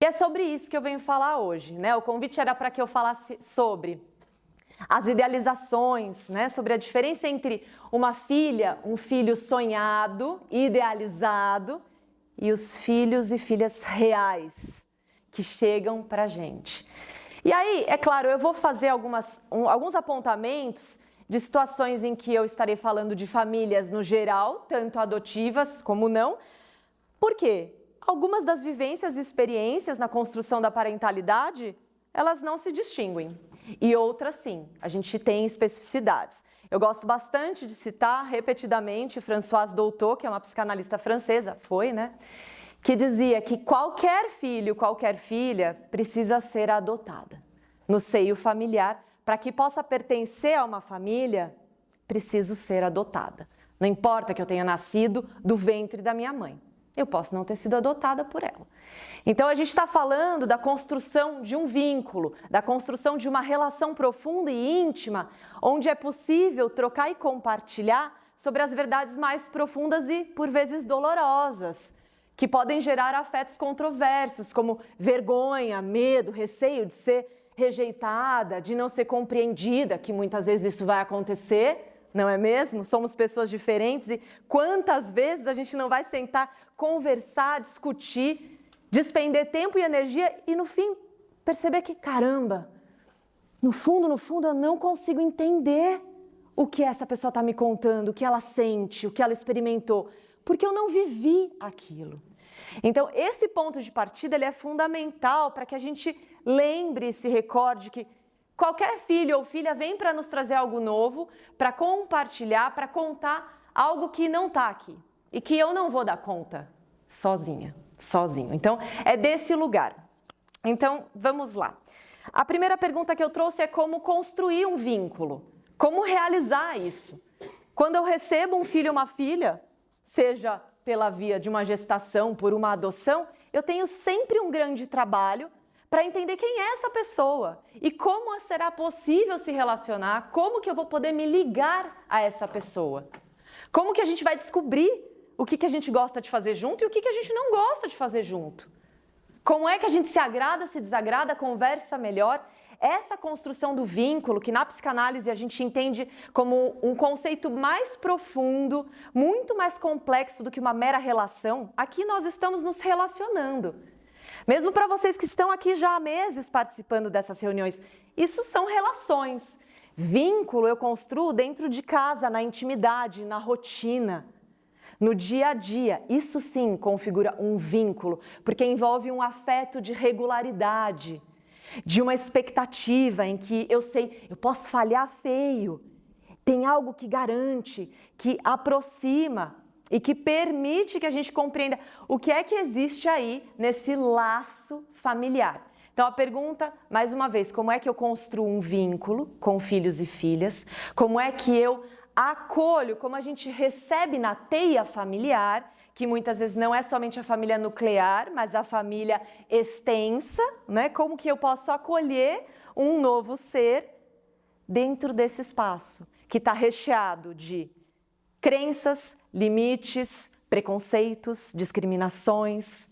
é sobre isso que eu venho falar hoje, né? O convite era para que eu falasse sobre as idealizações, né? Sobre a diferença entre uma filha, um filho sonhado, idealizado, e os filhos e filhas reais que chegam para a gente. E aí, é claro, eu vou fazer alguns apontamentos de situações em que eu estarei falando de famílias no geral, tanto adotivas como não. Por quê? Algumas das vivências e experiências na construção da parentalidade, elas não se distinguem. E outras sim, a gente tem especificidades. Eu gosto bastante de citar repetidamente Françoise Doutot, que é uma psicanalista francesa, né? Que dizia que qualquer filho, qualquer filha precisa ser adotada no seio familiar. Para que possa pertencer a uma família, preciso ser adotada. Não importa que eu tenha nascido do ventre da minha mãe. Eu posso não ter sido adotada por ela. Então, a gente está falando da construção de um vínculo, da construção de uma relação profunda e íntima, onde é possível trocar e compartilhar sobre as verdades mais profundas e, por vezes, dolorosas, que podem gerar afetos controversos, como vergonha, medo, receio de ser rejeitada, de não ser compreendida, que muitas vezes isso vai acontecer. Não é mesmo? Somos pessoas diferentes e quantas vezes a gente não vai sentar, conversar, discutir, despender tempo e energia e no fim perceber que, caramba, no fundo eu não consigo entender o que essa pessoa está me contando, o que ela sente, o que ela experimentou, porque eu não vivi aquilo. Então, esse ponto de partida ele é fundamental para que a gente lembre e se recorde que qualquer filho ou filha vem para nos trazer algo novo, para compartilhar, para contar algo que não está aqui e que eu não vou dar conta sozinha, sozinho. Então, é desse lugar. Então, vamos lá. A primeira pergunta que eu trouxe é como construir um vínculo, como realizar isso. Quando eu recebo um filho ou uma filha, seja pela via de uma gestação, por uma adoção, eu tenho sempre um grande trabalho para entender quem é essa pessoa e como será possível se relacionar, como que eu vou poder me ligar a essa pessoa. Como que a gente vai descobrir o que a gente gosta de fazer junto e o que a gente não gosta de fazer junto. Como é que a gente se agrada, se desagrada, conversa melhor. Essa construção do vínculo, que na psicanálise a gente entende como um conceito mais profundo, muito mais complexo do que uma mera relação, aqui nós estamos nos relacionando. Mesmo para vocês que estão aqui já há meses participando dessas reuniões, isso são relações. Vínculo eu construo dentro de casa, na intimidade, na rotina, no dia a dia. Isso sim configura um vínculo, porque envolve um afeto de regularidade, de uma expectativa em que eu sei, eu posso falhar feio. Tem algo que garante, que aproxima e que permite que a gente compreenda o que é que existe aí nesse laço familiar. Então a pergunta, mais uma vez, como é que eu construo um vínculo com filhos e filhas? Como é que eu acolho, como a gente recebe na teia familiar, que muitas vezes não é somente a família nuclear, mas a família extensa, né? Como que eu posso acolher um novo ser dentro desse espaço, que está recheado de crenças, limites, preconceitos, discriminações,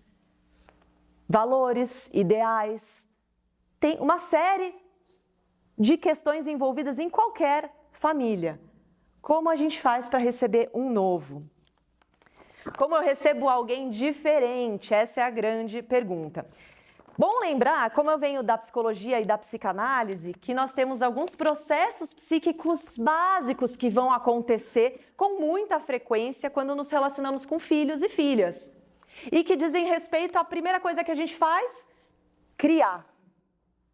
valores, ideais. Tem uma série de questões envolvidas em qualquer família. Como a gente faz para receber um novo? Como eu recebo alguém diferente? Essa é a grande pergunta. Bom lembrar, como eu venho da psicologia e da psicanálise, que nós temos alguns processos psíquicos básicos que vão acontecer com muita frequência quando nos relacionamos com filhos e filhas. E que dizem respeito à primeira coisa que a gente faz, criar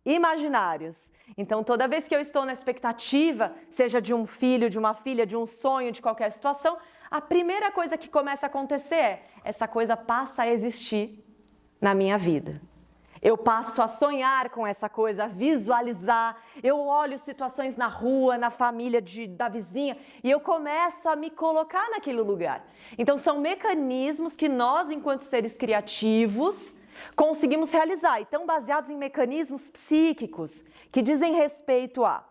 imaginários. Então, toda vez que eu estou na expectativa, seja de um filho, de uma filha, de um sonho, de qualquer situação, a primeira coisa que começa a acontecer é, essa coisa passa a existir na minha vida. Eu passo a sonhar com essa coisa, a visualizar, eu olho situações na rua, na família da vizinha e eu começo a me colocar naquele lugar. Então são mecanismos que nós, enquanto seres criativos, conseguimos realizar. Então baseados em mecanismos psíquicos que dizem respeito a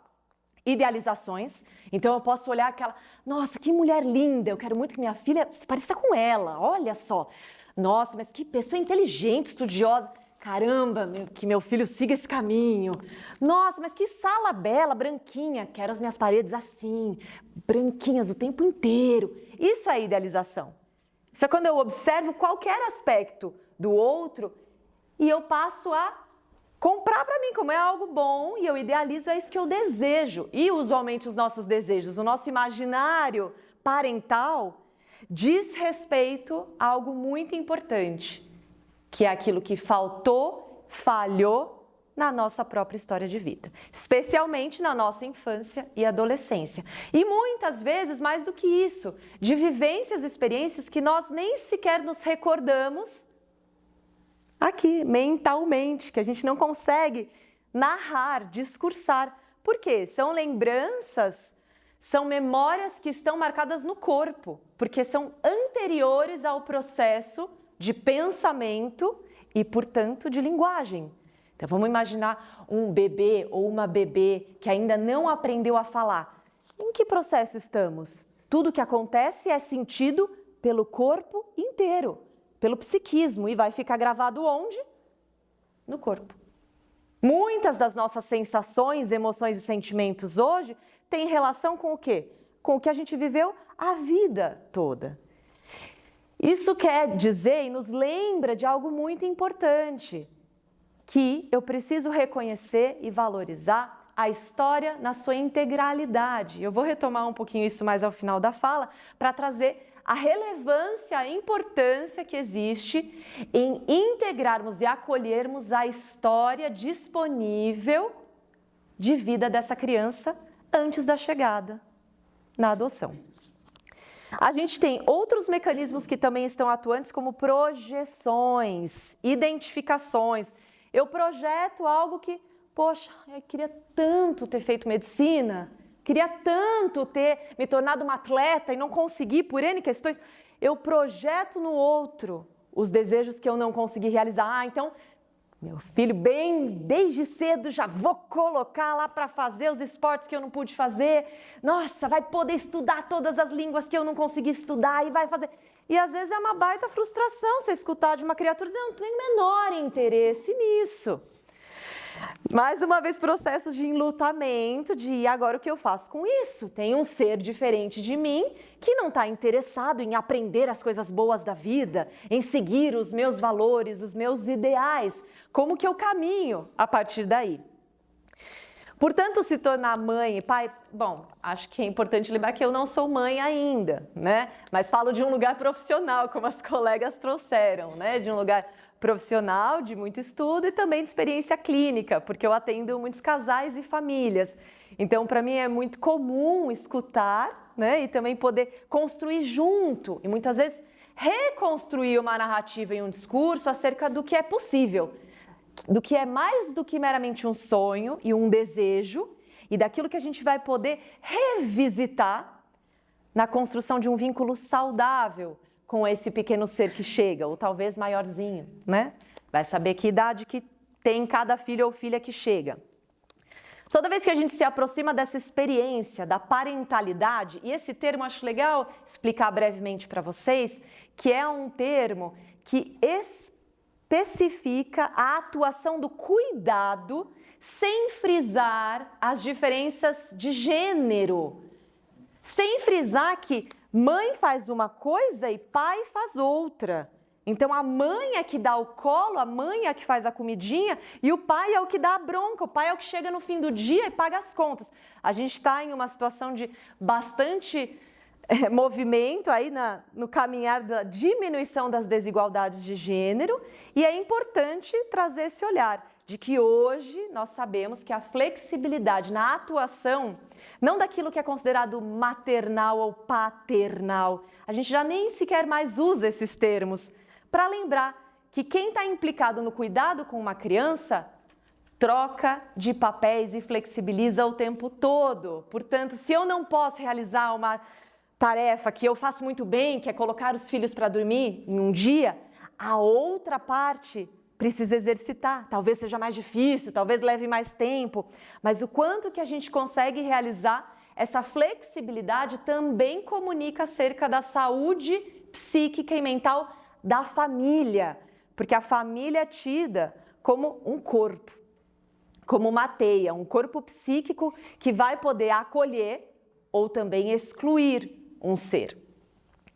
idealizações. Então eu posso olhar aquela, nossa, que mulher linda, eu quero muito que minha filha se pareça com ela, olha só. Nossa, mas que pessoa inteligente, estudiosa. caramba, que meu filho siga esse caminho. Nossa, mas que sala bela, branquinha, quero as minhas paredes assim, branquinhas o tempo inteiro. Isso é idealização. Isso é quando eu observo qualquer aspecto do outro e eu passo a comprar para mim como é algo bom e eu idealizo, é isso que eu desejo. E usualmente os nossos desejos, o nosso imaginário parental diz respeito a algo muito importante, que é aquilo que faltou, falhou na nossa própria história de vida, especialmente na nossa infância e adolescência. E muitas vezes, mais do que isso, de vivências e experiências que nós nem sequer nos recordamos aqui, mentalmente, que a gente não consegue narrar, discursar. Por quê? São lembranças, são memórias que estão marcadas no corpo, porque são anteriores ao processo de pensamento e, portanto, de linguagem. Então, vamos imaginar um bebê ou uma bebê que ainda não aprendeu a falar. Em que processo estamos? Tudo que acontece é sentido pelo corpo inteiro, pelo psiquismo, e vai ficar gravado onde? No corpo. Muitas das nossas sensações, emoções e sentimentos hoje têm relação com o quê? Com o que a gente viveu a vida toda. Isso quer dizer e nos lembra de algo muito importante, que eu preciso reconhecer e valorizar a história na sua integralidade. Eu vou retomar um pouquinho isso mais ao final da fala para trazer a relevância, a importância que existe em integrarmos e acolhermos a história disponível de vida dessa criança antes da chegada na adoção. A gente tem outros mecanismos que também estão atuantes, como projeções, identificações. Eu projeto algo que, poxa, eu queria tanto ter feito medicina, queria tanto ter me tornado uma atleta e não consegui por N questões. Eu projeto no outro os desejos que eu não consegui realizar. Então, meu filho, bem desde cedo, já vou colocar lá para fazer os esportes que eu não pude fazer. Nossa, vai poder estudar todas as línguas que eu não consegui estudar e vai fazer. E às vezes é uma baita frustração você escutar de uma criatura dizendo, eu não tenho o menor interesse nisso. Mais uma vez, processos de enlutamento, e agora o que eu faço com isso? Tem um ser diferente de mim que não está interessado em aprender as coisas boas da vida, em seguir os meus valores, os meus ideais. Como que eu caminho a partir daí? Portanto, se tornar mãe e pai, bom, acho que é importante lembrar que eu não sou mãe ainda, né? Mas falo de um lugar profissional, como as colegas trouxeram, né? De um lugar profissional, de muito estudo e também de experiência clínica, porque eu atendo muitos casais e famílias. Então, para mim é muito comum escutar, né? E também poder construir junto e muitas vezes reconstruir uma narrativa e um discurso acerca do que é possível, do que é mais do que meramente um sonho e um desejo e daquilo que a gente vai poder revisitar na construção de um vínculo saudável com esse pequeno ser que chega, ou talvez maiorzinho, né? Vai saber que idade que tem cada filho ou filha que chega. Toda vez que a gente se aproxima dessa experiência da parentalidade, e esse termo acho legal explicar brevemente para vocês, que é um termo que especifica a atuação do cuidado sem frisar as diferenças de gênero, sem frisar que mãe faz uma coisa e pai faz outra. Então a mãe é que dá o colo, a mãe é que faz a comidinha e o pai é o que dá a bronca, o pai é o que chega no fim do dia e paga as contas. A gente está em uma situação de bastante movimento aí no caminhar da diminuição das desigualdades de gênero e é importante trazer esse olhar de que hoje nós sabemos que a flexibilidade na atuação, não daquilo que é considerado maternal ou paternal, a gente já nem sequer mais usa esses termos, para lembrar que quem está implicado no cuidado com uma criança troca de papéis e flexibiliza o tempo todo. Portanto, se eu não posso realizar uma tarefa que eu faço muito bem, que é colocar os filhos para dormir em um dia, a outra parte precisa exercitar. Talvez seja mais difícil, talvez leve mais tempo, mas o quanto que a gente consegue realizar essa flexibilidade também comunica acerca da saúde psíquica e mental da família, porque a família é tida como um corpo, como uma teia, um corpo psíquico que vai poder acolher ou também excluir um ser.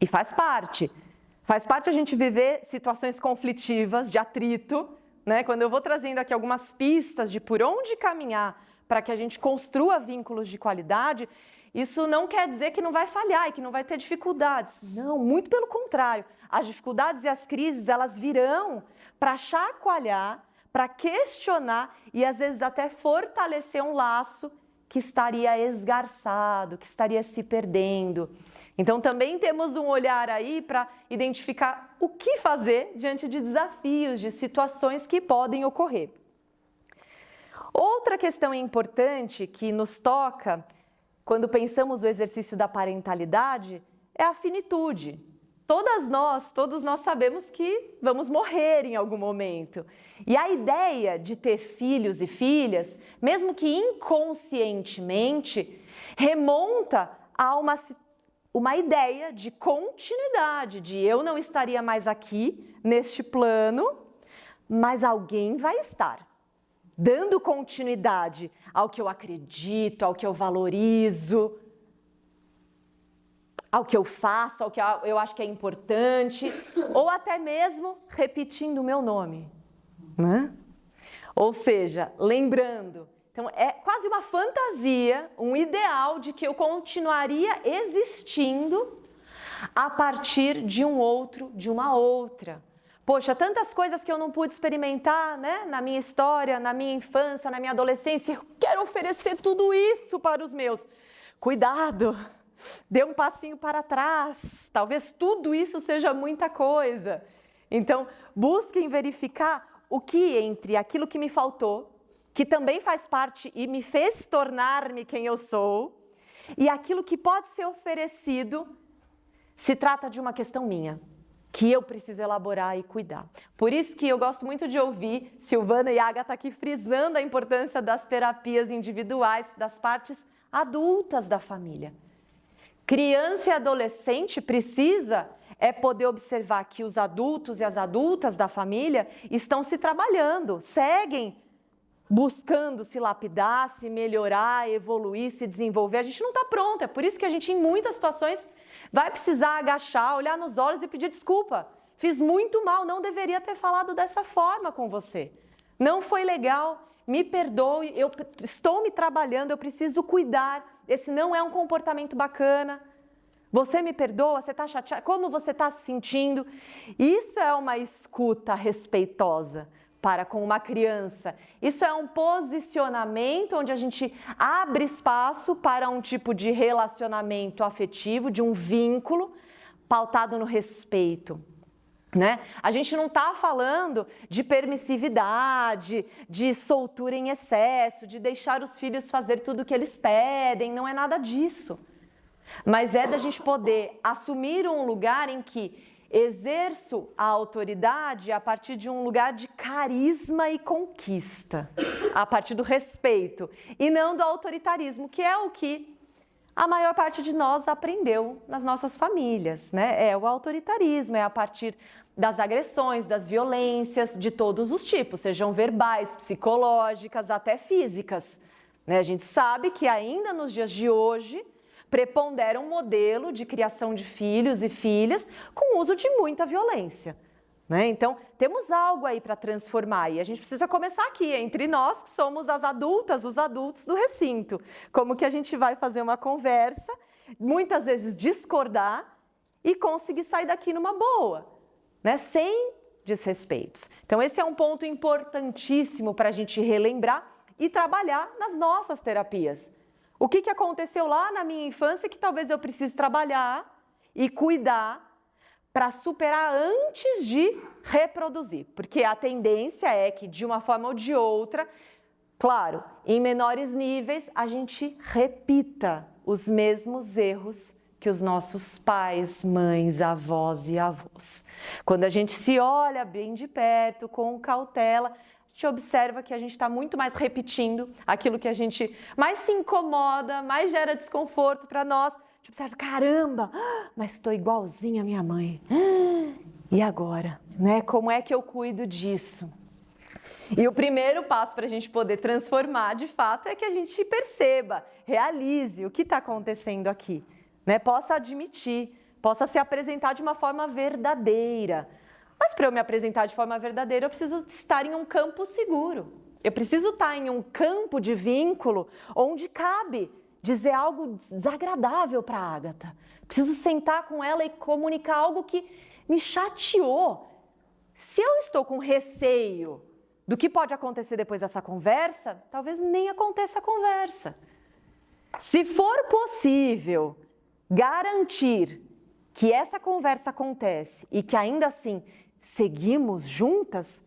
E faz parte a gente viver situações conflitivas, de atrito, né? Quando eu vou trazendo aqui algumas pistas de por onde caminhar para que a gente construa vínculos de qualidade, isso não quer dizer que não vai falhar e que não vai ter dificuldades. Não, muito pelo contrário. As dificuldades e as crises, elas virão para chacoalhar, para questionar e às vezes até fortalecer um laço que estaria esgarçado, que estaria se perdendo. Então também temos um olhar aí para identificar o que fazer diante de desafios, de situações que podem ocorrer. Outra questão importante que nos toca quando pensamos o exercício da parentalidade é a finitude. Todos nós sabemos que vamos morrer em algum momento. E a ideia de ter filhos e filhas, mesmo que inconscientemente, remonta a uma ideia de continuidade, de eu não estaria mais aqui, neste plano, mas alguém vai estar, dando continuidade ao que eu acredito, ao que eu valorizo, ao que eu faço, ao que eu acho que é importante, ou até mesmo repetindo o meu nome, né? Ou seja, lembrando. Então, é quase uma fantasia, um ideal de que eu continuaria existindo a partir de um outro, de uma outra. Poxa, tantas coisas que eu não pude experimentar, né, na minha história, na minha infância, na minha adolescência, eu quero oferecer tudo isso para os meus. Cuidado! Dê um passinho para trás, talvez tudo isso seja muita coisa. Então, busquem verificar o que entre aquilo que me faltou, que também faz parte e me fez tornar-me quem eu sou, e aquilo que pode ser oferecido, se trata de uma questão minha, que eu preciso elaborar e cuidar. Por isso que eu gosto muito de ouvir Silvana e Agatha aqui frisando a importância das terapias individuais, das partes adultas da família. Criança e adolescente precisa poder observar que os adultos e as adultas da família estão se trabalhando, seguem buscando se lapidar, se melhorar, evoluir, se desenvolver. A gente não está pronto, é por isso que a gente em muitas situações vai precisar agachar, olhar nos olhos e pedir desculpa. Fiz muito mal, não deveria ter falado dessa forma com você. Não foi legal, me perdoe, eu estou me trabalhando, eu preciso cuidar. Esse não é um comportamento bacana. Você me perdoa? Você está chateado? Como você está se sentindo? Isso é uma escuta respeitosa para com uma criança. Isso é um posicionamento onde a gente abre espaço para um tipo de relacionamento afetivo, de um vínculo pautado no respeito. Né? A gente não está falando de permissividade, de soltura em excesso, de deixar os filhos fazer tudo o que eles pedem, não é nada disso. Mas é da gente poder assumir um lugar em que exerço a autoridade a partir de um lugar de carisma e conquista, a partir do respeito, e não do autoritarismo, que é o que a maior parte de nós aprendeu nas nossas famílias, né? É o autoritarismo, é a partir das agressões, das violências, de todos os tipos, sejam verbais, psicológicas, até físicas. Né? A gente sabe que ainda nos dias de hoje prepondera um modelo de criação de filhos e filhas com uso de muita violência. Né? Então, temos algo aí para transformar e a gente precisa começar aqui, entre nós que somos as adultas, os adultos do recinto. Como que a gente vai fazer uma conversa, muitas vezes discordar e conseguir sair daqui numa boa, né? Sem desrespeitos. Então, esse é um ponto importantíssimo para a gente relembrar e trabalhar nas nossas terapias. O que aconteceu lá na minha infância que talvez eu precise trabalhar e cuidar para superar antes de reproduzir, porque a tendência é que, de uma forma ou de outra, claro, em menores níveis, a gente repita os mesmos erros que os nossos pais, mães, avós e avós. Quando a gente se olha bem de perto, com cautela, a gente observa que a gente está muito mais repetindo aquilo que a gente mais se incomoda, mais gera desconforto para nós. A gente observa, caramba, mas estou igualzinha à minha mãe. E agora? Né? Como é que eu cuido disso? E o primeiro passo para a gente poder transformar, de fato, é que a gente perceba, realize o que está acontecendo aqui, né? Possa admitir, possa se apresentar de uma forma verdadeira. Mas para eu me apresentar de forma verdadeira, eu preciso estar em um campo seguro. Eu preciso estar em um campo de vínculo onde cabe dizer algo desagradável para a Ágata. Preciso sentar com ela e comunicar algo que me chateou. Se eu estou com receio do que pode acontecer depois dessa conversa, talvez nem aconteça a conversa. Se for possível garantir que essa conversa acontece e que ainda assim seguimos juntas,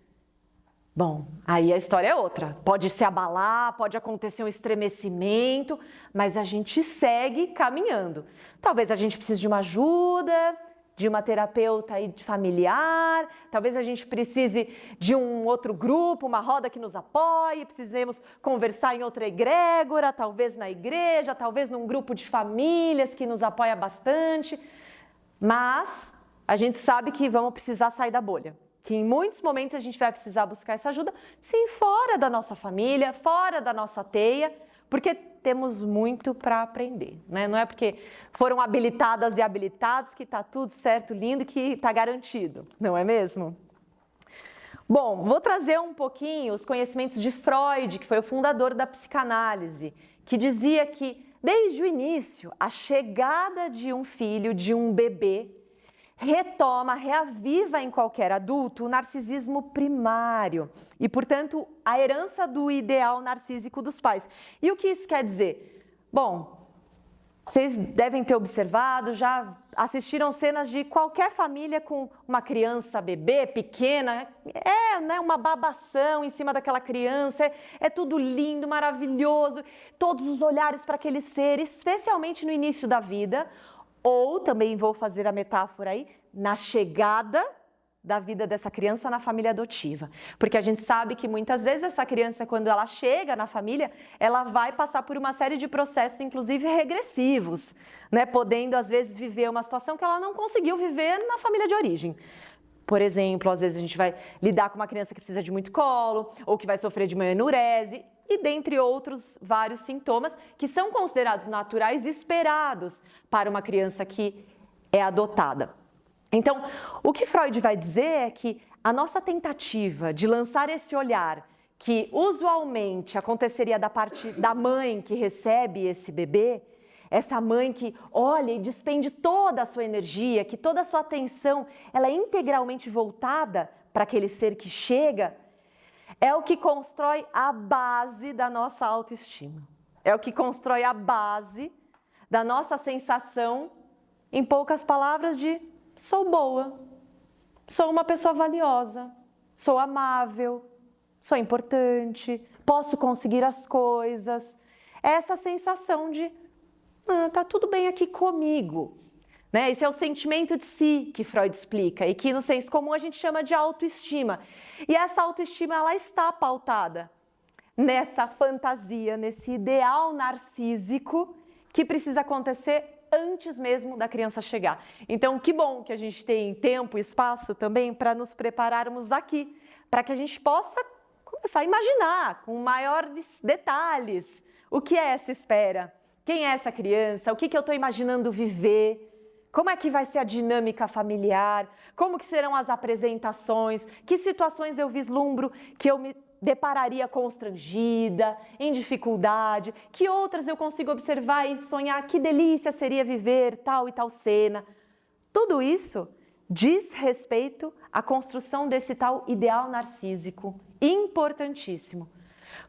bom, aí a história é outra. Pode se abalar, pode acontecer um estremecimento, mas a gente segue caminhando. Talvez a gente precise de uma ajuda, de uma terapeuta familiar, talvez a gente precise de um outro grupo, uma roda que nos apoie, precisemos conversar em outra egrégora, talvez na igreja, talvez num grupo de famílias que nos apoia bastante, mas a gente sabe que vamos precisar sair da bolha, que em muitos momentos a gente vai precisar buscar essa ajuda, sim, fora da nossa família, fora da nossa teia, porque temos muito para aprender, né? Não é porque foram habilitadas e habilitados que está tudo certo, lindo, que está garantido, não é mesmo? Bom, vou trazer um pouquinho os conhecimentos de Freud, que foi o fundador da psicanálise, que dizia que, desde o início, a chegada de um filho, de um bebê, reaviva em qualquer adulto o narcisismo primário e, portanto, a herança do ideal narcísico dos pais. E o que isso quer dizer? Bom, vocês devem ter observado, já assistiram cenas de qualquer família com uma criança, bebê, pequena, né, uma babação em cima daquela criança, é tudo lindo, maravilhoso, todos os olhares para aquele ser, especialmente no início da vida, ou também vou fazer a metáfora aí, na chegada da vida dessa criança na família adotiva. Porque a gente sabe que muitas vezes essa criança, quando ela chega na família, ela vai passar por uma série de processos, inclusive regressivos, né? Podendo, às vezes, viver uma situação que ela não conseguiu viver na família de origem. Por exemplo, às vezes a gente vai lidar com uma criança que precisa de muito colo, ou que vai sofrer de uma enurese, e dentre outros vários sintomas que são considerados naturais e esperados para uma criança que é adotada. Então, o que Freud vai dizer é que a nossa tentativa de lançar esse olhar que usualmente aconteceria da parte da mãe que recebe esse bebê, essa mãe que olha e despende toda a sua energia, que toda a sua atenção ela é integralmente voltada para aquele ser que chega, é o que constrói a base da nossa autoestima. É o que constrói a base da nossa sensação, em poucas palavras, de sou boa, sou uma pessoa valiosa, sou amável, sou importante, posso conseguir as coisas. É essa sensação de tá tudo bem aqui comigo. Né? Esse é o sentimento de si que Freud explica e que no senso comum a gente chama de autoestima. E essa autoestima ela está pautada nessa fantasia, nesse ideal narcísico que precisa acontecer antes mesmo da criança chegar. Então, que bom que a gente tem tempo e espaço também para nos prepararmos aqui, para que a gente possa começar a imaginar com maiores detalhes o que é essa espera, quem é essa criança, o que eu estou imaginando viver, como é que vai ser a dinâmica familiar, como que serão as apresentações, que situações eu vislumbro que eu me depararia constrangida, em dificuldade, que outras eu consigo observar e sonhar que delícia seria viver tal e tal cena. Tudo isso diz respeito à construção desse tal ideal narcísico, importantíssimo.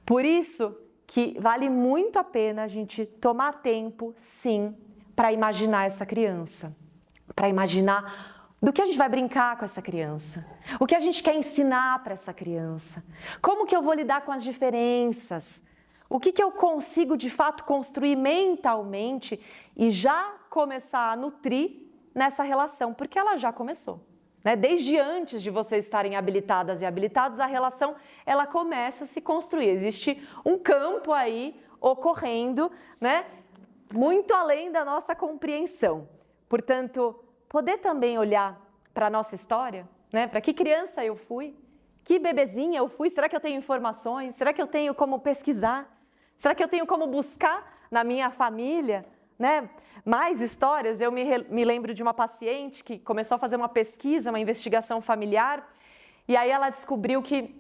Por isso que vale muito a pena a gente tomar tempo, sim, para imaginar essa criança, para imaginar do que a gente vai brincar com essa criança, o que a gente quer ensinar para essa criança, como que eu vou lidar com as diferenças, o que eu consigo de fato construir mentalmente e já começar a nutrir nessa relação, porque ela já começou. Né? Desde antes de vocês estarem habilitadas e habilitados, a relação ela começa a se construir. Existe um campo aí ocorrendo, né? Muito além da nossa compreensão. Portanto, poder também olhar para a nossa história, né? Para que criança eu fui, Que bebezinha eu fui? Será que eu tenho informações? Será que eu tenho como pesquisar? Será que eu tenho como buscar na minha família, né, mais histórias? Eu me lembro de uma paciente que começou a fazer uma pesquisa, uma investigação familiar, e aí ela descobriu que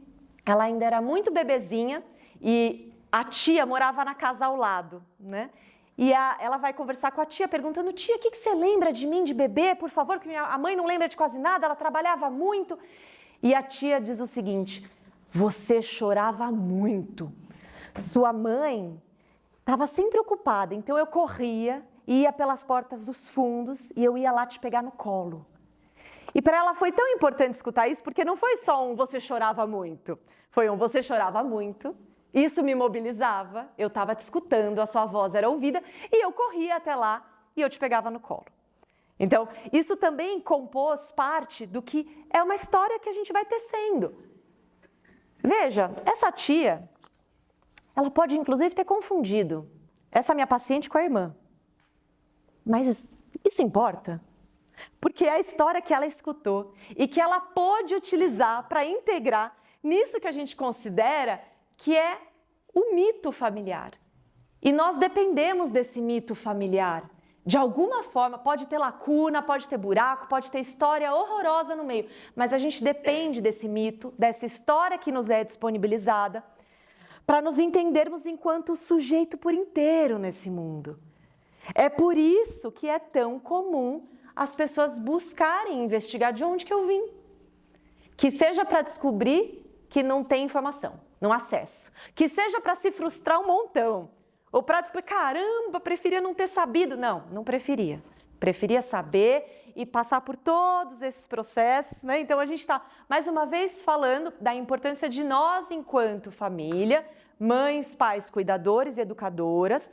ela ainda era muito bebezinha e a tia morava na casa ao lado, né? E ela vai conversar com a tia, perguntando: tia, o que você lembra de mim de bebê, por favor? Que a mãe não lembra de quase nada, ela trabalhava muito. E a tia diz o seguinte: você chorava muito. Sua mãe estava sempre ocupada, então eu corria, ia pelas portas dos fundos e eu ia lá te pegar no colo. E para ela foi tão importante escutar isso, porque não foi só um você chorava muito, foi um você chorava muito, isso me mobilizava, eu estava te escutando, a sua voz era ouvida e eu corria até lá e eu te pegava no colo. Então, isso também compôs parte do que é uma história que a gente vai tecendo. Veja, essa tia, ela pode inclusive ter confundido essa minha paciente com a irmã. Mas isso importa? Porque é a história que ela escutou e que ela pôde utilizar para integrar nisso que a gente considera que é o mito familiar. E nós dependemos desse mito familiar. De alguma forma, pode ter lacuna, pode ter buraco, pode ter história horrorosa no meio, mas a gente depende desse mito, dessa história que nos é disponibilizada, para nos entendermos enquanto sujeito por inteiro nesse mundo. É por isso que é tão comum as pessoas buscarem investigar de onde que eu vim. Que seja para descobrir que não tem informação, não há acesso. Que seja para se frustrar um montão. Ou para descobrir, caramba, preferia não ter sabido. Não, não preferia. Preferia saber e passar por todos esses processos, né? Então a gente está, mais uma vez, falando da importância de nós, enquanto família, mães, pais, cuidadores e educadoras,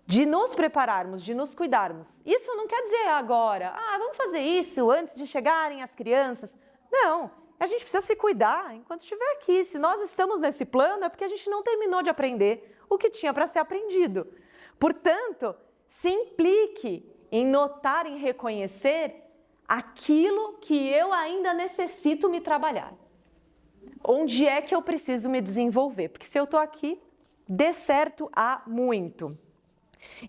de nos prepararmos, de nos cuidarmos. Isso não quer dizer agora, vamos fazer isso antes de chegarem as crianças. Não, a gente precisa se cuidar enquanto estiver aqui. Se nós estamos nesse plano, é porque a gente não terminou de aprender o que tinha para ser aprendido. Portanto, se implique em notar, em reconhecer aquilo que eu ainda necessito me trabalhar. Onde é que eu preciso me desenvolver? Porque se eu estou aqui, dê certo há muito.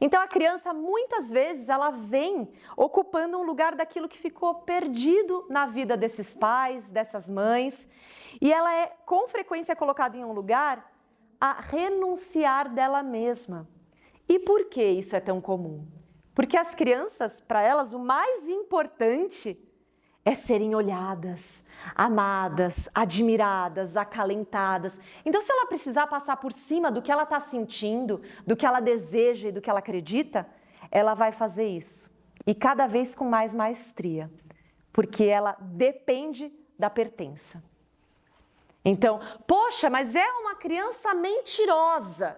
Então a criança muitas vezes ela vem ocupando um lugar daquilo que ficou perdido na vida desses pais, dessas mães, e ela é com frequência colocada em um lugar a renunciar dela mesma. E por que isso é tão comum? Porque as crianças, para elas, o mais importante é serem olhadas, amadas, admiradas, acalentadas. Então, se ela precisar passar por cima do que ela está sentindo, do que ela deseja e do que ela acredita, ela vai fazer isso. E cada vez com mais maestria, porque ela depende da pertença. Então, poxa, mas é uma criança mentirosa.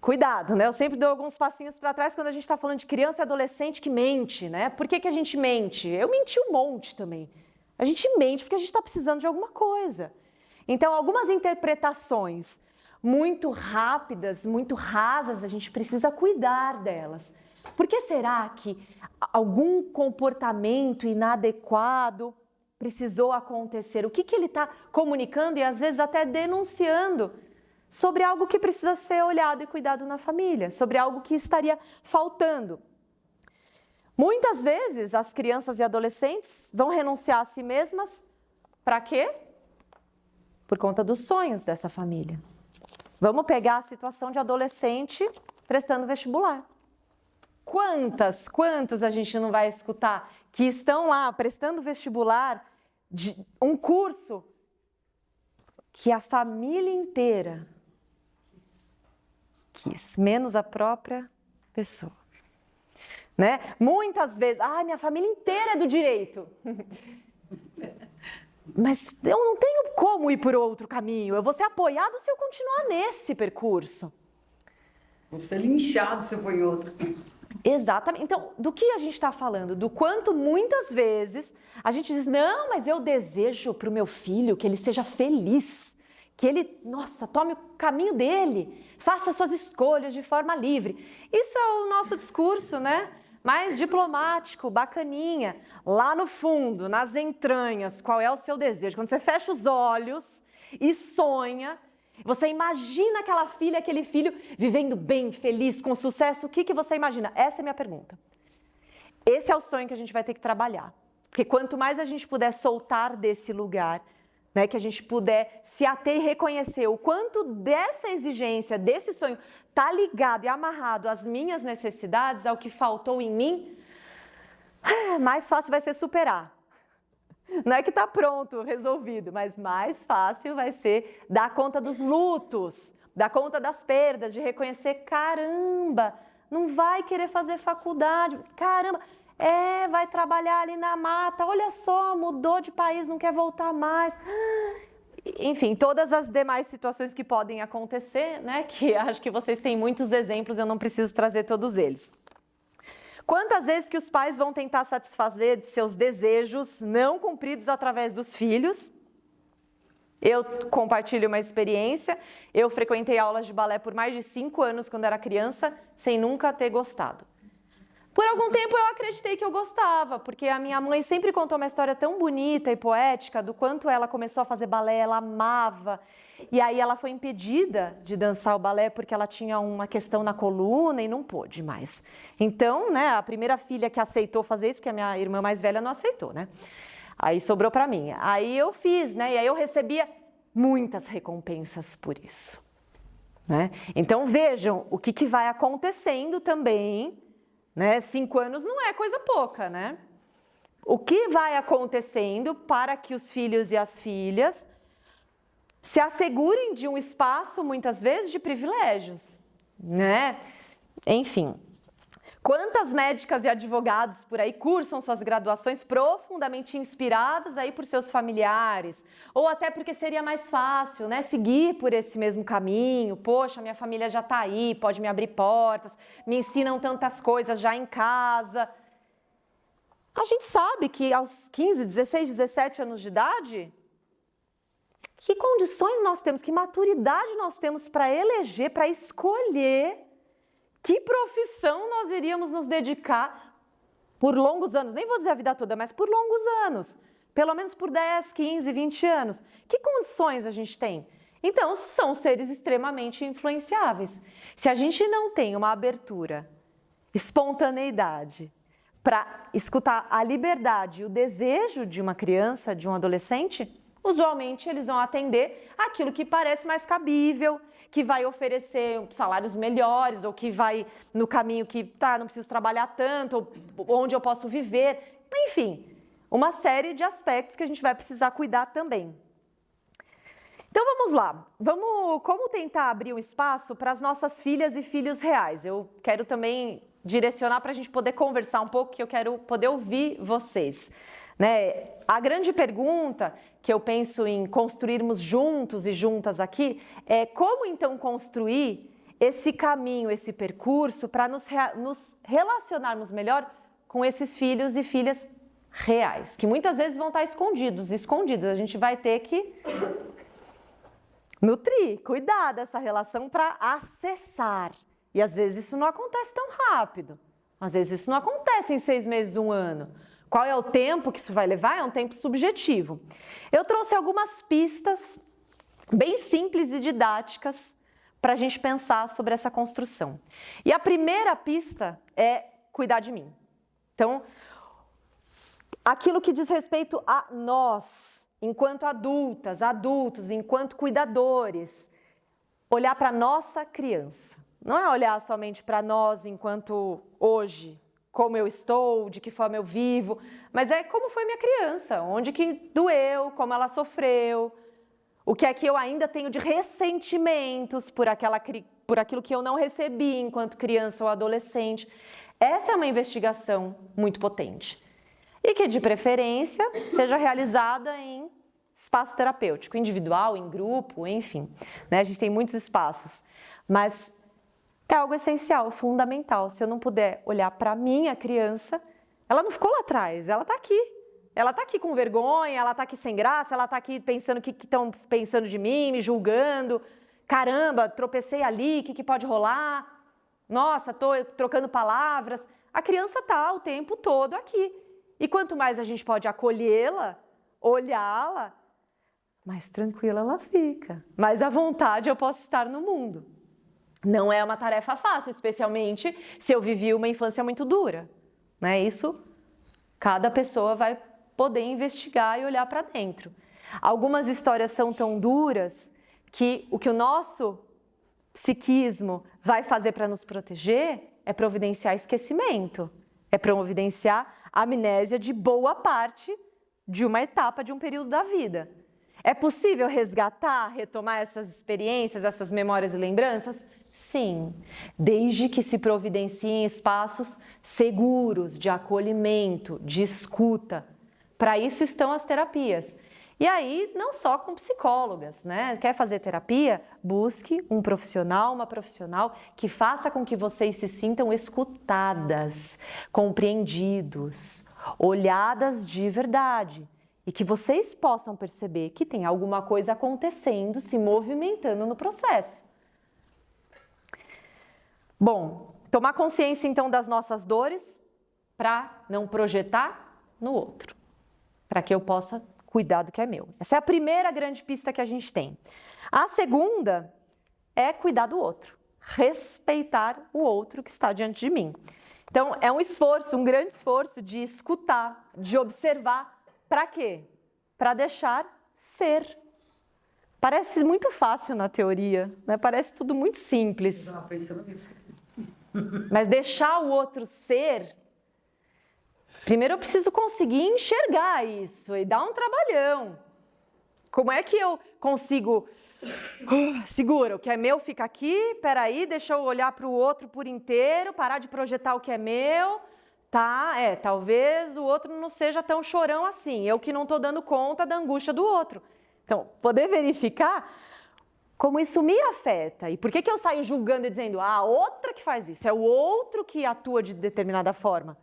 Cuidado, né? Eu sempre dou alguns passinhos para trás quando a gente está falando de criança e adolescente que mente, né? Por que a gente mente? Eu menti um monte também. A gente mente porque a gente está precisando de alguma coisa. Então, algumas interpretações muito rápidas, muito rasas, a gente precisa cuidar delas. Por que será que algum comportamento inadequado precisou acontecer? O que ele está comunicando e às vezes até denunciando sobre algo que precisa ser olhado e cuidado na família, sobre algo que estaria faltando. Muitas vezes as crianças e adolescentes vão renunciar a si mesmas para quê? Por conta dos sonhos dessa família. Vamos pegar a situação de adolescente prestando vestibular. Quantos a gente não vai escutar que estão lá prestando vestibular de um curso que a família inteira quis, menos a própria pessoa, né? Muitas vezes, minha família inteira é do direito, mas eu não tenho como ir por outro caminho, eu vou ser apoiado se eu continuar nesse percurso. Vou ser linchado se eu for em outro. Exatamente. Então, do que a gente está falando? Do quanto muitas vezes a gente diz, não, mas eu desejo para o meu filho que ele seja feliz, que ele, tome o caminho dele, faça suas escolhas de forma livre. Isso é o nosso discurso, né? mais diplomático, bacaninha. Lá no fundo, nas entranhas, qual é o seu desejo? Quando você fecha os olhos e sonha, você imagina aquela filha, aquele filho vivendo bem, feliz, com sucesso, o que você imagina? Essa é a minha pergunta. Esse é o sonho que a gente vai ter que trabalhar. Porque quanto mais a gente puder soltar desse lugar, né, que a gente puder se ater e reconhecer o quanto dessa exigência, desse sonho, está ligado e amarrado às minhas necessidades, ao que faltou em mim, mais fácil vai ser superar. Não é que está pronto, resolvido, mas mais fácil vai ser dar conta dos lutos, dar conta das perdas, de reconhecer, caramba, não vai querer fazer faculdade, caramba, vai trabalhar ali na mata, olha só, mudou de país, não quer voltar mais. Enfim, todas as demais situações que podem acontecer, né, que acho que vocês têm muitos exemplos, eu não preciso trazer todos eles. Quantas vezes que os pais vão tentar satisfazer de seus desejos não cumpridos através dos filhos? Eu compartilho uma experiência, eu frequentei aulas de balé por mais de 5 anos quando era criança, sem nunca ter gostado. Por algum tempo eu acreditei que eu gostava, porque a minha mãe sempre contou uma história tão bonita e poética do quanto ela começou a fazer balé, ela amava. E aí ela foi impedida de dançar o balé porque ela tinha uma questão na coluna e não pôde mais. Então, né, a primeira filha que aceitou fazer isso, porque a minha irmã mais velha não aceitou, né? Aí sobrou para mim. Aí eu fiz, né? E aí eu recebia muitas recompensas por isso, né? Então vejam o que vai acontecendo também, né? 5 anos não é coisa pouca, né? O que vai acontecendo para que os filhos e as filhas se assegurem de um espaço, muitas vezes, de privilégios, né? Enfim, quantas médicas e advogados por aí cursam suas graduações profundamente inspiradas aí por seus familiares, ou até porque seria mais fácil, né, seguir por esse mesmo caminho. Poxa, minha família já está aí, pode me abrir portas, me ensinam tantas coisas já em casa. A gente sabe que aos 15, 16, 17 anos de idade, que condições nós temos, que maturidade nós temos para eleger, para escolher que profissão nós iríamos nos dedicar por longos anos. Nem vou dizer a vida toda, mas por longos anos. Pelo menos por 10, 15, 20 anos. Que condições a gente tem? Então, são seres extremamente influenciáveis. Se a gente não tem uma abertura, espontaneidade, para escutar a liberdade e o desejo de uma criança, de um adolescente, usualmente eles vão atender aquilo que parece mais cabível, que vai oferecer salários melhores, ou que vai no caminho que, não preciso trabalhar tanto, ou onde eu posso viver. Enfim, uma série de aspectos que a gente vai precisar cuidar também. Então vamos lá, como tentar abrir um espaço para as nossas filhas e filhos reais? Eu quero também direcionar para a gente poder conversar um pouco, que eu quero poder ouvir vocês. Né? A grande pergunta que eu penso em construirmos juntos e juntas aqui é como então construir esse caminho, esse percurso para nos relacionarmos melhor com esses filhos e filhas reais, que muitas vezes vão estar escondidos. A gente vai ter que nutrir, cuidar dessa relação para acessar. E às vezes isso não acontece tão rápido, às vezes isso não acontece em 6 meses, 1 ano. Qual é o tempo que isso vai levar? É um tempo subjetivo. Eu trouxe algumas pistas bem simples e didáticas para a gente pensar sobre essa construção. E a primeira pista é cuidar de mim. Então, aquilo que diz respeito a nós, enquanto adultas, adultos, enquanto cuidadores, olhar para a nossa criança. Não é olhar somente para nós enquanto hoje, como eu estou, de que forma eu vivo, mas é como foi minha criança, onde que doeu, como ela sofreu, o que é que eu ainda tenho de ressentimentos por aquilo que eu não recebi enquanto criança ou adolescente. Essa é uma investigação muito potente e que, de preferência, seja realizada em espaço terapêutico, individual, em grupo, enfim. Né? A gente tem muitos espaços, mas é algo essencial, fundamental. Se eu não puder olhar para a minha criança, ela não ficou lá atrás, ela está aqui. Ela está aqui com vergonha, ela está aqui sem graça, ela está aqui pensando o que estão pensando de mim, me julgando. Caramba, tropecei ali, o que pode rolar? Nossa, estou trocando palavras. A criança está o tempo todo aqui. E quanto mais a gente pode acolhê-la, olhá-la, mais tranquila ela fica. Mais à vontade eu posso estar no mundo. Não é uma tarefa fácil, especialmente se eu vivi uma infância muito dura. Né? Isso, cada pessoa vai poder investigar e olhar para dentro. Algumas histórias são tão duras que o nosso psiquismo vai fazer para nos proteger é providenciar esquecimento, é providenciar amnésia de boa parte de uma etapa, de um período da vida. É possível resgatar, retomar essas experiências, essas memórias e lembranças? Sim, desde que se providenciem espaços seguros de acolhimento, de escuta. Para isso estão as terapias. E aí, não só com psicólogas, né? Quer fazer terapia? Busque um profissional, uma profissional que faça com que vocês se sintam escutadas, compreendidos, olhadas de verdade. E que vocês possam perceber que tem alguma coisa acontecendo, se movimentando no processo. Bom, tomar consciência então das nossas dores para não projetar no outro, para que eu possa cuidar do que é meu. Essa é a primeira grande pista que a gente tem. A segunda é cuidar do outro, respeitar o outro que está diante de mim. Então, é um esforço, um grande esforço de escutar, de observar. Para quê? Para deixar ser. Parece muito fácil na teoria, né? Parece tudo muito simples. Eu estava pensando nisso. Mas deixar o outro ser, primeiro eu preciso conseguir enxergar isso e dar um trabalhão. Como é que eu consigo... segura, o que é meu fica aqui, peraí, deixa eu olhar para o outro por inteiro, parar de projetar o que é meu... Tá, talvez o outro não seja tão chorão assim, eu que não estou dando conta da angústia do outro. Então, poder verificar como isso me afeta e por que eu saio julgando e dizendo, a outra que faz isso, é o outro que atua de determinada forma.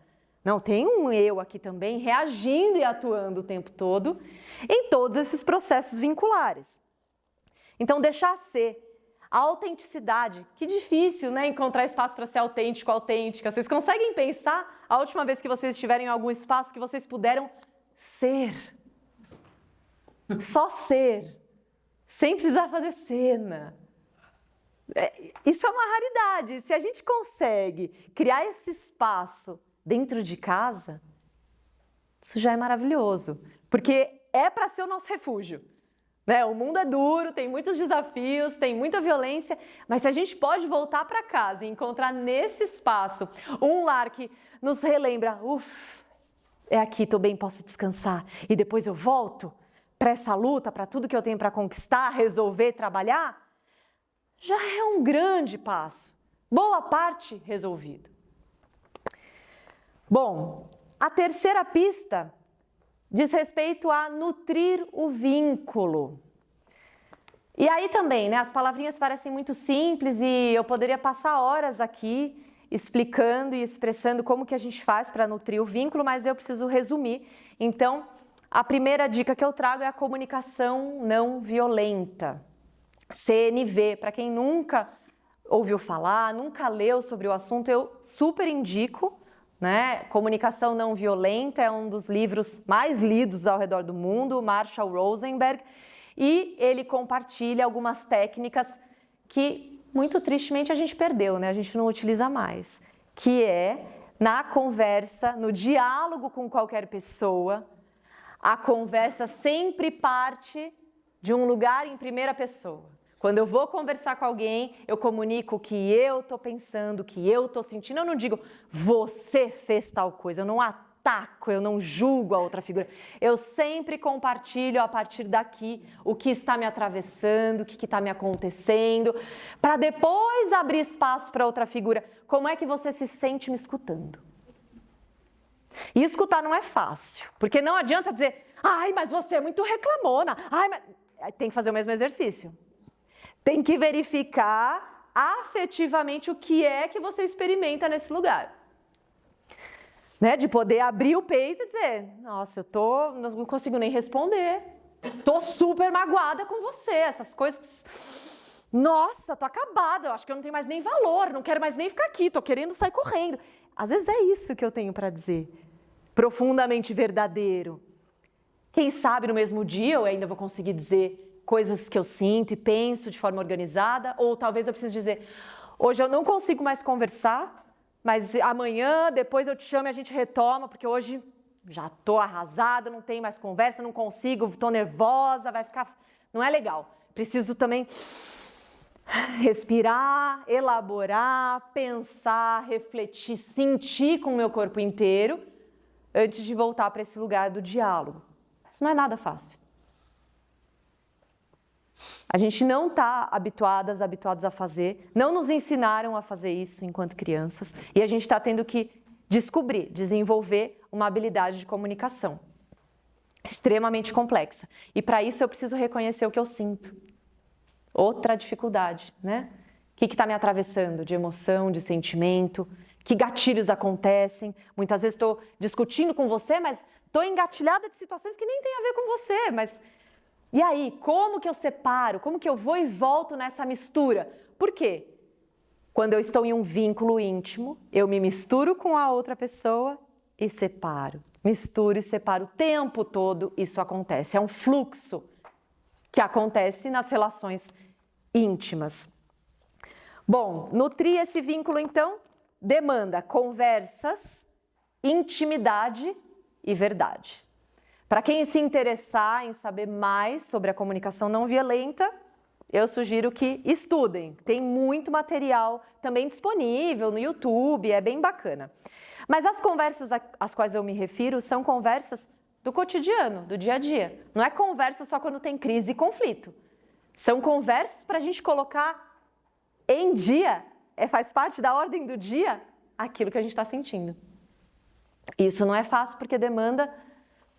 Não, tem um eu aqui também reagindo e atuando o tempo todo em todos esses processos vinculares. Então, deixar ser. A autenticidade, que difícil, né? Encontrar espaço para ser autêntico, autêntica. Vocês conseguem pensar a última vez que vocês estiverem em algum espaço que vocês puderam ser? Só ser, sem precisar fazer cena. Isso é uma raridade. Se a gente consegue criar esse espaço dentro de casa, isso já é maravilhoso, porque é para ser o nosso refúgio. Né? O mundo é duro, tem muitos desafios, tem muita violência, mas se a gente pode voltar para casa e encontrar nesse espaço um lar que nos relembra, é aqui, estou bem, posso descansar e depois eu volto para essa luta, para tudo que eu tenho para conquistar, resolver, trabalhar, já é um grande passo, boa parte resolvido. Bom, a terceira pista diz respeito a nutrir o vínculo. E aí também, né, as palavrinhas parecem muito simples e eu poderia passar horas aqui explicando e expressando como que a gente faz para nutrir o vínculo, mas eu preciso resumir. Então, a primeira dica que eu trago é a comunicação não violenta. CNV, para quem nunca ouviu falar, nunca leu sobre o assunto, eu super indico. Né? Comunicação não violenta é um dos livros mais lidos ao redor do mundo, Marshall Rosenberg, e ele compartilha algumas técnicas que, muito tristemente, a gente perdeu, né? A gente não utiliza mais, que é na conversa, no diálogo com qualquer pessoa, a conversa sempre parte de um lugar em primeira pessoa. Quando eu vou conversar com alguém, eu comunico o que eu estou pensando, o que eu estou sentindo. Eu não digo, você fez tal coisa, eu não ataco, eu não julgo a outra figura. Eu sempre compartilho a partir daqui o que está me atravessando, o que está me acontecendo, para depois abrir espaço para outra figura. Como é que você se sente me escutando? E escutar não é fácil, porque não adianta dizer, ai, mas você é muito reclamona, ai, mas... Tem que fazer o mesmo exercício. Tem que verificar afetivamente o que é que você experimenta nesse lugar. Né? De poder abrir o peito e dizer, nossa, não consigo nem responder. Tô super magoada com você, essas coisas Nossa, tô acabada, eu acho que eu não tenho mais nem valor, não quero mais nem ficar aqui, tô querendo sair correndo. Às vezes é isso que eu tenho para dizer, profundamente verdadeiro. Quem sabe no mesmo dia eu ainda vou conseguir dizer coisas que eu sinto e penso de forma organizada, ou talvez eu precise dizer, hoje eu não consigo mais conversar, mas amanhã, depois eu te chamo e a gente retoma, porque hoje já tô arrasada, não tenho mais conversa, não consigo, tô nervosa, vai ficar... Não é legal. Preciso também respirar, elaborar, pensar, refletir, sentir com o meu corpo inteiro antes de voltar para esse lugar do diálogo. Isso não é nada fácil. A gente não está habituados a fazer, não nos ensinaram a fazer isso enquanto crianças e a gente está tendo que descobrir, desenvolver uma habilidade de comunicação extremamente complexa. E para isso eu preciso reconhecer o que eu sinto. Outra dificuldade, né? O que está me atravessando de emoção, de sentimento? Que gatilhos acontecem? Muitas vezes estou discutindo com você, mas estou engatilhada de situações que nem têm a ver com você. Mas e aí, como que eu separo? Como que eu vou e volto nessa mistura? Por quê? Quando eu estou em um vínculo íntimo, eu me misturo com a outra pessoa e separo. Misturo e separo o tempo todo, isso acontece. É um fluxo que acontece nas relações íntimas. Bom, nutrir esse vínculo, então, demanda conversas, intimidade e verdade. Para quem se interessar em saber mais sobre a comunicação não violenta, eu sugiro que estudem. Tem muito material também disponível no YouTube, é bem bacana. Mas as conversas às quais eu me refiro são conversas do cotidiano, do dia a dia. Não é conversa só quando tem crise e conflito. São conversas para a gente colocar em dia, faz parte da ordem do dia, aquilo que a gente está sentindo. Isso não é fácil porque demanda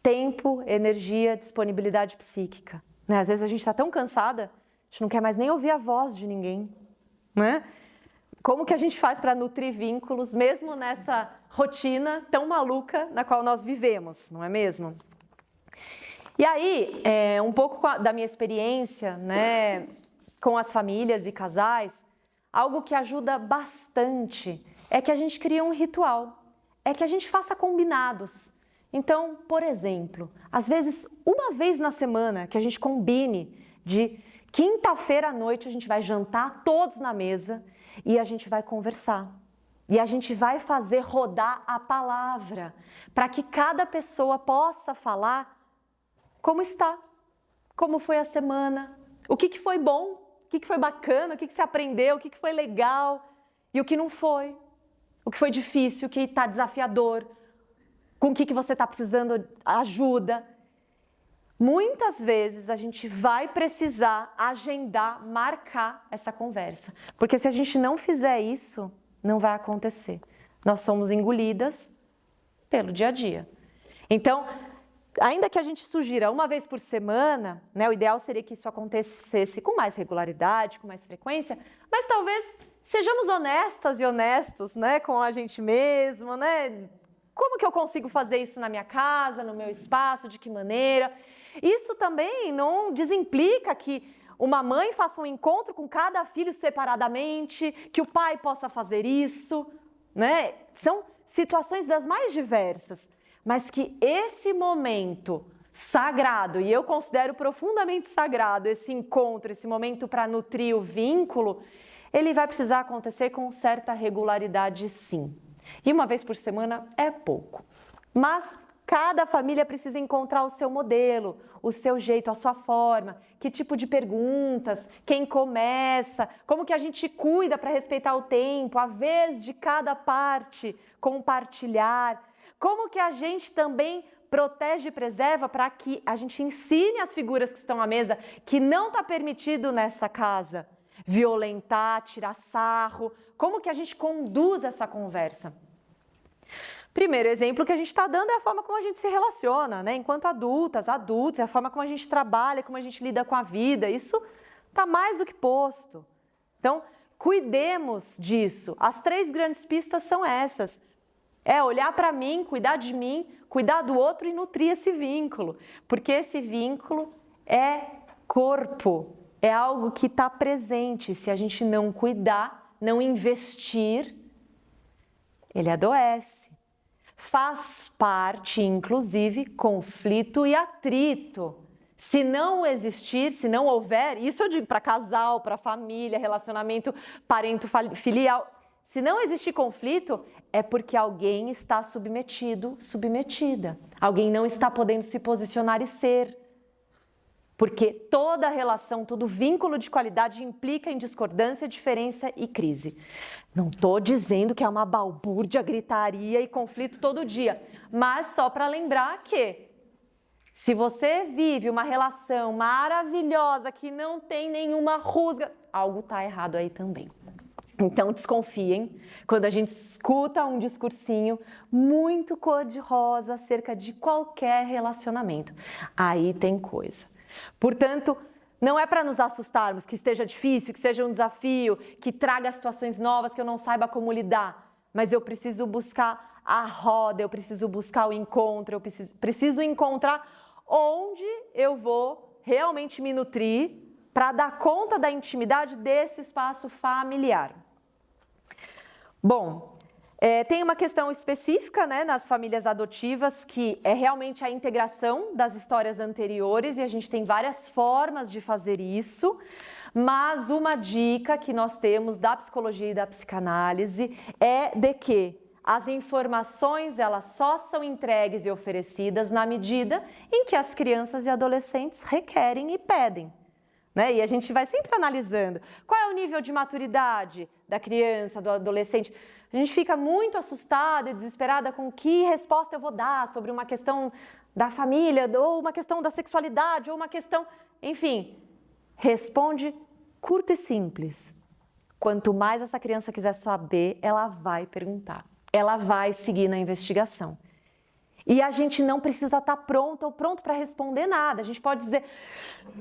tempo, energia, disponibilidade psíquica. Né? Às vezes a gente está tão cansada, a gente não quer mais nem ouvir a voz de ninguém. Né? Como que a gente faz para nutrir vínculos, mesmo nessa rotina tão maluca na qual nós vivemos, não é mesmo? E aí, um pouco da minha experiência, né, com as famílias e casais, algo que ajuda bastante é que a gente cria um ritual, é que a gente faça combinados. Então, por exemplo, às vezes uma vez na semana que a gente combine de quinta-feira à noite a gente vai jantar todos na mesa e a gente vai conversar. E a gente vai fazer rodar a palavra para que cada pessoa possa falar como está, como foi a semana, o que foi bom, o que foi bacana, o que você aprendeu, o que foi legal e o que não foi, o que foi difícil, o que está desafiador, com o que você está precisando ajuda. Muitas vezes a gente vai precisar agendar, marcar essa conversa, porque se a gente não fizer isso, não vai acontecer. Nós somos engolidas pelo dia a dia. Então, ainda que a gente sugira uma vez por semana, né, o ideal seria que isso acontecesse com mais regularidade, com mais frequência, mas talvez sejamos honestas e honestos, né, com a gente mesmo, né? Como que eu consigo fazer isso na minha casa, no meu espaço, de que maneira? Isso também não desimplica que uma mãe faça um encontro com cada filho separadamente, que o pai possa fazer isso, né? São situações das mais diversas, mas que esse momento sagrado, e eu considero profundamente sagrado esse encontro, esse momento para nutrir o vínculo, ele vai precisar acontecer com certa regularidade, sim. E uma vez por semana é pouco, mas cada família precisa encontrar o seu modelo, o seu jeito, a sua forma, que tipo de perguntas, quem começa, como que a gente cuida para respeitar o tempo, a vez de cada parte, compartilhar, como que a gente também protege e preserva para que a gente ensine as figuras que estão à mesa que não está permitido nessa casa violentar, tirar sarro, como que a gente conduz essa conversa. Primeiro exemplo que a gente está dando é a forma como a gente se relaciona, né? Enquanto adultas, adultos, é a forma como a gente trabalha, como a gente lida com a vida. Isso está mais do que posto. Então, cuidemos disso. As 3 grandes pistas são essas. É olhar para mim, cuidar de mim, cuidar do outro e nutrir esse vínculo. Porque esse vínculo é corpo. é algo que está presente. Se a gente não cuidar, não investir, ele adoece. Faz parte, inclusive, conflito e atrito. Se não existir, se não houver, isso eu digo para casal, para família, relacionamento parento-filial, se não existir conflito, é porque alguém está submetido, submetida. Alguém não está podendo se posicionar e ser. Porque toda relação, todo vínculo de qualidade implica em discordância, diferença e crise. Não estou dizendo que é uma balbúrdia, gritaria e conflito todo dia, mas só para lembrar que se você vive uma relação maravilhosa que não tem nenhuma rusga, algo está errado aí também. Então desconfiem quando a gente escuta um discursinho muito cor-de-rosa acerca de qualquer relacionamento. Aí tem coisa. Portanto, não é para nos assustarmos que esteja difícil, que seja um desafio, que traga situações novas que eu não saiba como lidar, mas eu preciso buscar a roda, eu preciso buscar o encontro, eu preciso encontrar onde eu vou realmente me nutrir para dar conta da intimidade desse espaço familiar. Bom, tem uma questão específica, né, nas famílias adotivas, que é realmente a integração das histórias anteriores, e a gente tem várias formas de fazer isso, mas uma dica que nós temos da psicologia e da psicanálise é de que as informações, elas só são entregues e oferecidas na medida em que as crianças e adolescentes requerem e pedem. Né? E a gente vai sempre analisando qual é o nível de maturidade da criança, do adolescente. A gente fica muito assustada e desesperada com que resposta eu vou dar sobre uma questão da família, ou uma questão da sexualidade, ou uma questão... Enfim, responde curto e simples. Quanto mais essa criança quiser saber, ela vai perguntar. Ela vai seguir na investigação. E a gente não precisa estar pronto ou pronto para responder nada. A gente pode dizer,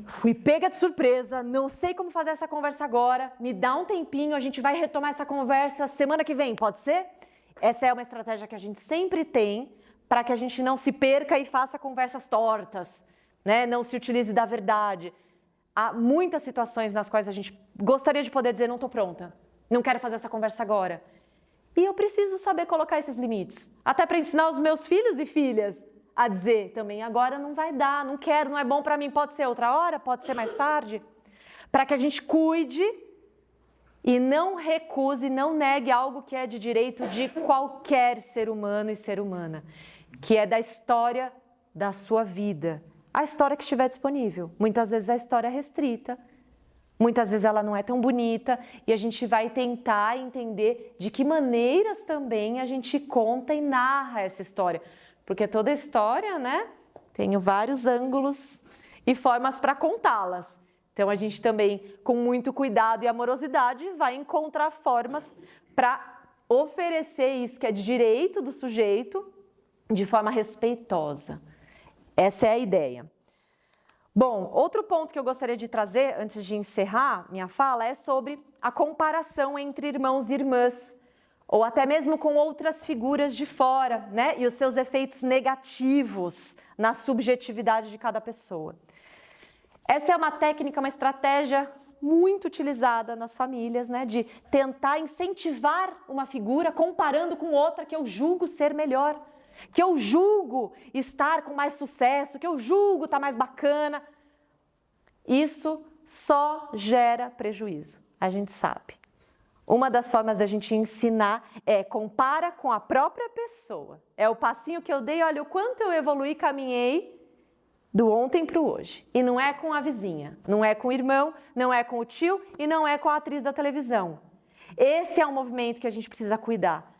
fui pega de surpresa, não sei como fazer essa conversa agora, me dá um tempinho, a gente vai retomar essa conversa semana que vem, pode ser? Essa é uma estratégia que a gente sempre tem para que a gente não se perca e faça conversas tortas, né? Não se utilize da verdade. Há muitas situações nas quais a gente gostaria de poder dizer, não estou pronta, não quero fazer essa conversa agora. E eu preciso saber colocar esses limites, até para ensinar os meus filhos e filhas a dizer também, agora não vai dar, não quero, não é bom para mim, pode ser outra hora, pode ser mais tarde, para que a gente cuide e não recuse, não negue algo que é de direito de qualquer ser humano e ser humana, que é da história da sua vida, a história que estiver disponível, muitas vezes a história é restrita, muitas vezes ela não é tão bonita e a gente vai tentar entender de que maneiras também a gente conta e narra essa história. Porque toda história, né, tem vários ângulos e formas para contá-las. Então a gente também, com muito cuidado e amorosidade, vai encontrar formas para oferecer isso que é de direito do sujeito de forma respeitosa. Essa é a ideia. Bom, outro ponto que eu gostaria de trazer, antes de encerrar minha fala, é sobre a comparação entre irmãos e irmãs, ou até mesmo com outras figuras de fora, né? E os seus efeitos negativos na subjetividade de cada pessoa. Essa é uma técnica, uma estratégia muito utilizada nas famílias, né? De tentar incentivar uma figura comparando com outra que eu julgo ser melhor, que eu julgo estar com mais sucesso, que eu julgo estar mais bacana. Isso só gera prejuízo, a gente sabe. Uma das formas da gente ensinar é compara com a própria pessoa. É o passinho que eu dei, olha o quanto eu evoluí, caminhei do ontem para o hoje. E não é com a vizinha, não é com o irmão, não é com o tio e não é com a atriz da televisão. Esse é um movimento que a gente precisa cuidar.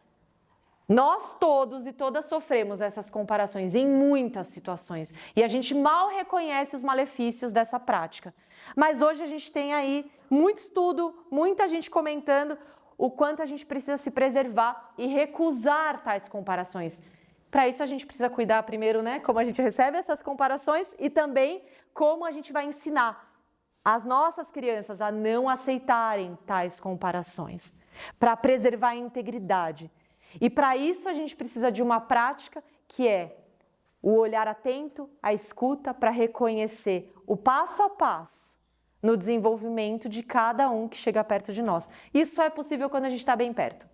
Nós todos e todas sofremos essas comparações em muitas situações e a gente mal reconhece os malefícios dessa prática. Mas hoje a gente tem aí muito estudo, muita gente comentando o quanto a gente precisa se preservar e recusar tais comparações. Para isso a gente precisa cuidar primeiro, né, como a gente recebe essas comparações e também como a gente vai ensinar as nossas crianças a não aceitarem tais comparações, para preservar a integridade. E para isso a gente precisa de uma prática que é o olhar atento, a escuta para reconhecer o passo a passo no desenvolvimento de cada um que chega perto de nós. Isso só é possível quando a gente está bem perto.